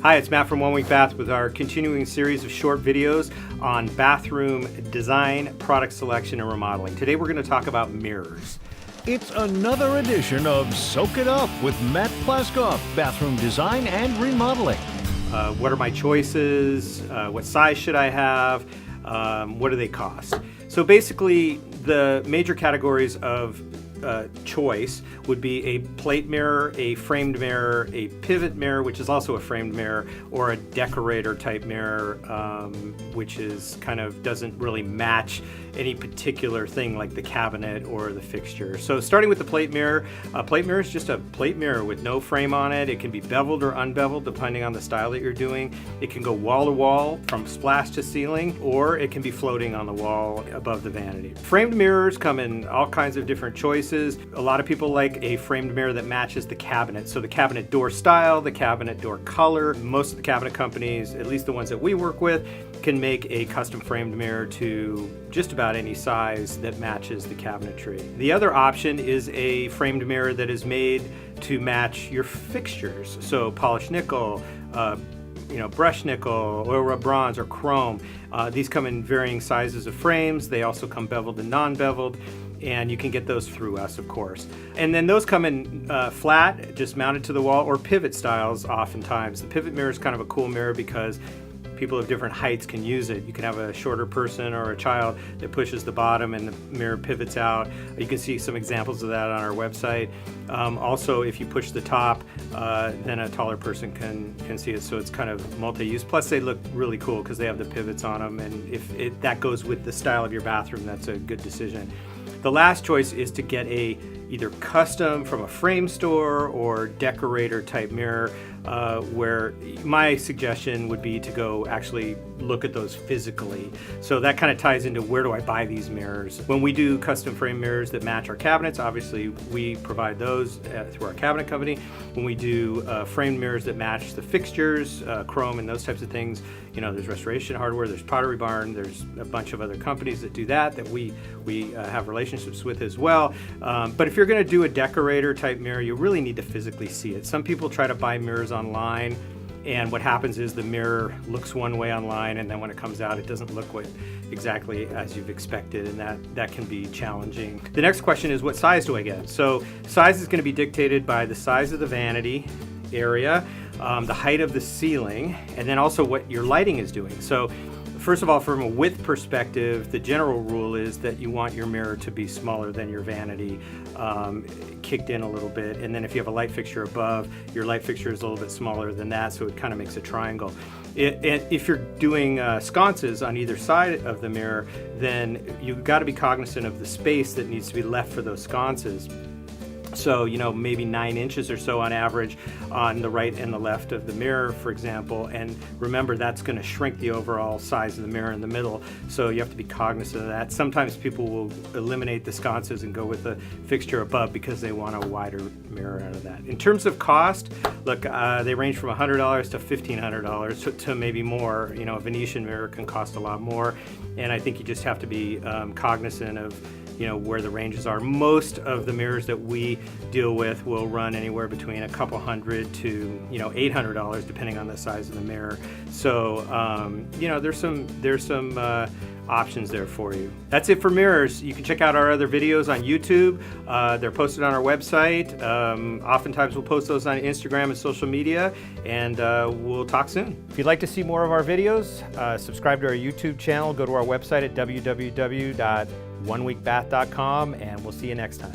Hi, it's Matt from One Week Bath with our continuing series of short videos on bathroom design, product selection, and remodeling. Today we're going to talk about mirrors. It's another edition of Soak It Up with Matt Plaskoff, bathroom design and remodeling. What are my choices? What size should I have? What do they cost? So basically, the major categories of choice would be a plate mirror, a framed mirror, a pivot mirror, which is also a framed mirror, or a decorator type mirror, which is kind of doesn't really match any particular thing like the cabinet or the fixture. So starting with the plate mirror, a plate mirror is just a plate mirror with no frame on it. It can be beveled or unbeveled depending on the style that you're doing. It can go wall to wall from splash to ceiling, or it can be floating on the wall above the vanity. Framed mirrors come in all kinds of different choices. A lot of people like a framed mirror that matches the cabinet. So the cabinet door style, the cabinet door color. Most of the cabinet companies, at least the ones that we work with, can make a custom framed mirror to just about any size that matches the cabinetry. The other option is a framed mirror that is made to match your fixtures. So polished nickel, brushed nickel, oil rub bronze, or chrome. These come in varying sizes of frames. They also come beveled and non-beveled, and you can get those through us, of course. And then those come in flat, just mounted to the wall, or pivot styles oftentimes. The pivot mirror is kind of a cool mirror because people of different heights can use it. You can have a shorter person or a child that pushes the bottom and the mirror pivots out. You can see some examples of that on our website. Also, if you push the top, then a taller person can see it, so it's kind of multi-use. Plus, they look really cool because they have the pivots on them, and if that goes with the style of your bathroom, that's a good decision. The last choice is to get either custom from a frame store or decorator type mirror, where my suggestion would be to go actually look at those physically. So that kind of ties into where do I buy these mirrors. When we do custom frame mirrors that match our cabinets, obviously we provide those through our cabinet company. When we do framed mirrors that match the fixtures, chrome and those types of things, there's Restoration Hardware, there's Pottery Barn, there's a bunch of other companies that do that we have relationships with as well. But if you're going to do a decorator type mirror, you really need to physically see it. Some people try to buy mirrors online, and what happens is the mirror looks one way online, and then when it comes out it doesn't look exactly as you've expected, and that can be challenging. The next question is, what size do I get? So size is going to be dictated by the size of the vanity area, the height of the ceiling, and then also what your lighting is doing. So first of all, from a width perspective, the general rule is that you want your mirror to be smaller than your vanity, kicked in a little bit. And then if you have a light fixture above, your light fixture is a little bit smaller than that, so it kind of makes a triangle. If you're doing sconces on either side of the mirror, then you've got to be cognizant of the space that needs to be left for those sconces. So, maybe 9 inches or so on average on the right and the left of the mirror, for example. And remember, that's going to shrink the overall size of the mirror in the middle. So you have to be cognizant of that. Sometimes people will eliminate the sconces and go with the fixture above because they want a wider mirror out of that. In terms of cost, look, they range from $100 to $1,500 to maybe more. A Venetian mirror can cost a lot more. And I think you just have to be cognizant of where the ranges are. Most of the mirrors that we deal with will run anywhere between a couple $100 to $800 depending on the size of the mirror. So there's some options there for you. That's it for mirrors. You can check out our other videos on YouTube. They're posted on our website. Oftentimes we'll post those on Instagram and social media, and we'll talk soon. If you'd like to see more of our videos, subscribe to our YouTube channel. Go to our website at www.oneweekbath.com, and we'll see you next time.